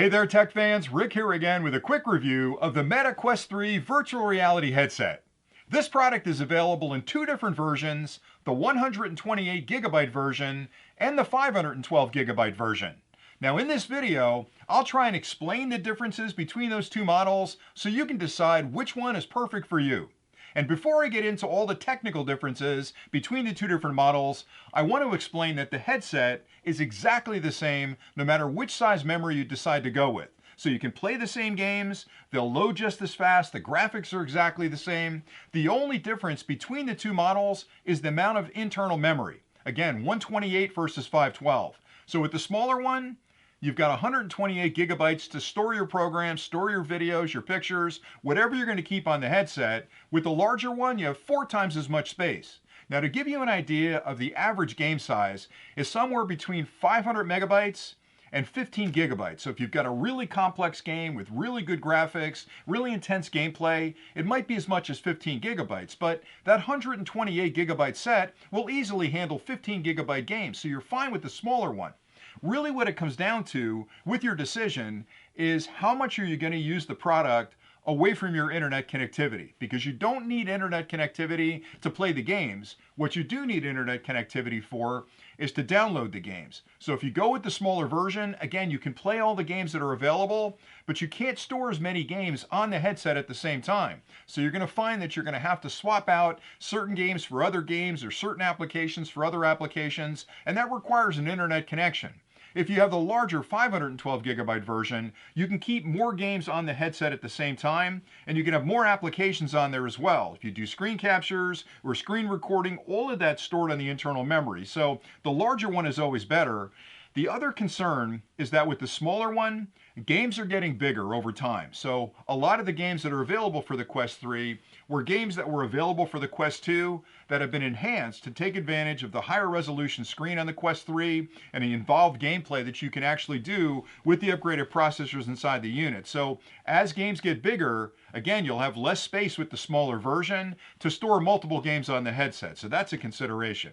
Hey there, tech fans. Rick here again with a quick review of the Meta Quest 3 virtual reality headset. This product is available in two different versions, the 128 gigabyte version and the 512 gigabyte version. Now in this video, I'll try and explain the differences between those two models so you can decide which one is perfect for you. And before I get into all the technical differences between the two different models, I want to explain that the headset is exactly the same no matter which size memory you decide to go with. So you can play the same games, they'll load just as fast, the graphics are exactly the same. The only difference between the two models is the amount of internal memory. Again, 128 versus 512. So with the smaller one, you've got 128 gigabytes to store your programs, store your videos, your pictures, whatever you're going to keep on the headset. With the larger one, you have 4 times as much space. Now to give you an idea of the average game size is somewhere between 500 megabytes and 15 gigabytes. So if you've got a really complex game with really good graphics, really intense gameplay, it might be as much as 15 gigabytes, but that 128 gigabyte set will easily handle 15 gigabyte games, so you're fine with the smaller one. Really what it comes down to with your decision is how much are you going to use the product away from your internet connectivity, because you don't need internet connectivity to play the games. What you do need internet connectivity for is to download the games. So if you go with the smaller version, again, you can play all the games that are available, but you can't store as many games on the headset at the same time. So you're going to find that you're going to have to swap out certain games for other games or certain applications for other applications, and that requires an internet connection. If you have the larger 512 gigabyte version, you can keep more games on the headset at the same time, and you can have more applications on there as well. If you do screen captures or screen recording, all of that's stored on the internal memory. So the larger one is always better. The other concern is that with the smaller one, games are getting bigger over time. So a lot of the games that are available for the Quest 3 were games that were available for the Quest 2 that have been enhanced to take advantage of the higher resolution screen on the Quest 3 and the involved gameplay that you can actually do with the upgraded processors inside the unit. So as games get bigger, again, you'll have less space with the smaller version to store multiple games on the headset. So that's a consideration.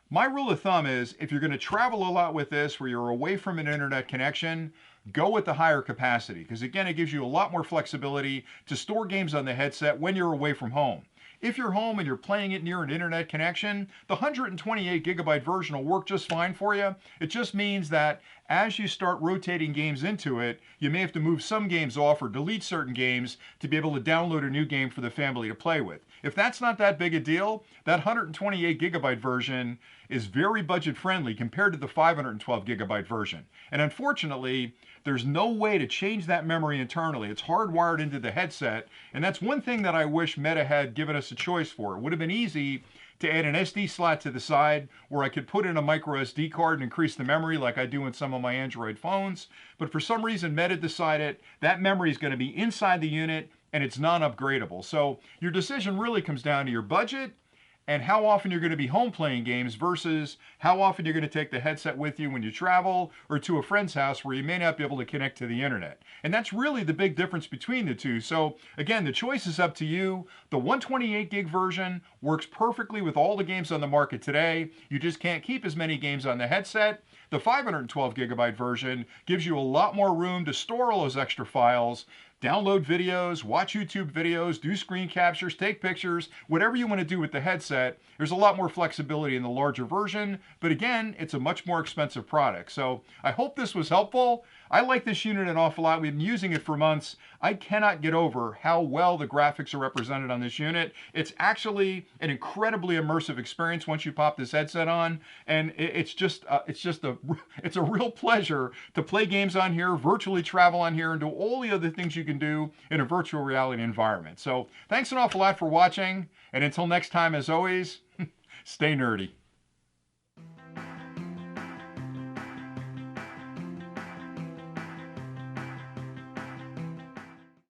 My rule of thumb is if you're going to travel a lot with this where you're away from an internet connection, go with the higher capacity, because again, it gives you a lot more flexibility to store games on the headset when you're away from home. If you're home and you're playing it near an internet connection, the 128 gigabyte version will work just fine for you. It just means that as you start rotating games into it, you may have to move some games off or delete certain games to be able to download a new game for the family to play with. If that's not that big a deal, that 128 gigabyte version is very budget friendly compared to the 512 gigabyte version. And unfortunately, there's no way to change that memory internally. It's hardwired into the headset, and that's one thing that I wish Meta had given us a choice for. It would have been easy to add an SD slot to the side where I could put in a micro SD card and increase the memory like I do in some of my Android phones. But for some reason, Meta decided that memory is going to be inside the unit and it's non-upgradable. So your decision really comes down to your budget and how often you're going to be home playing games versus how often you're going to take the headset with you when you travel or to a friend's house where you may not be able to connect to the internet. And that's really the big difference between the two. So again, the choice is up to you. The 128 gig version works perfectly with all the games on the market today. You just can't keep as many games on the headset. The 512 gigabyte version gives you a lot more room to store all those extra files, download videos, watch YouTube videos, do screen captures, take pictures, whatever you want to do with the headset. There's a lot more flexibility in the larger version, but again, it's a much more expensive product. So I hope this was helpful. I like this unit an awful lot. We've been using it for months. I cannot get over how well the graphics are represented on this unit. It's actually an incredibly immersive experience once you pop this headset on, and it's a real pleasure to play games on here, virtually travel on here, and do all the other things you can do in a virtual reality environment. So thanks an awful lot for watching, and until next time, as always, stay nerdy.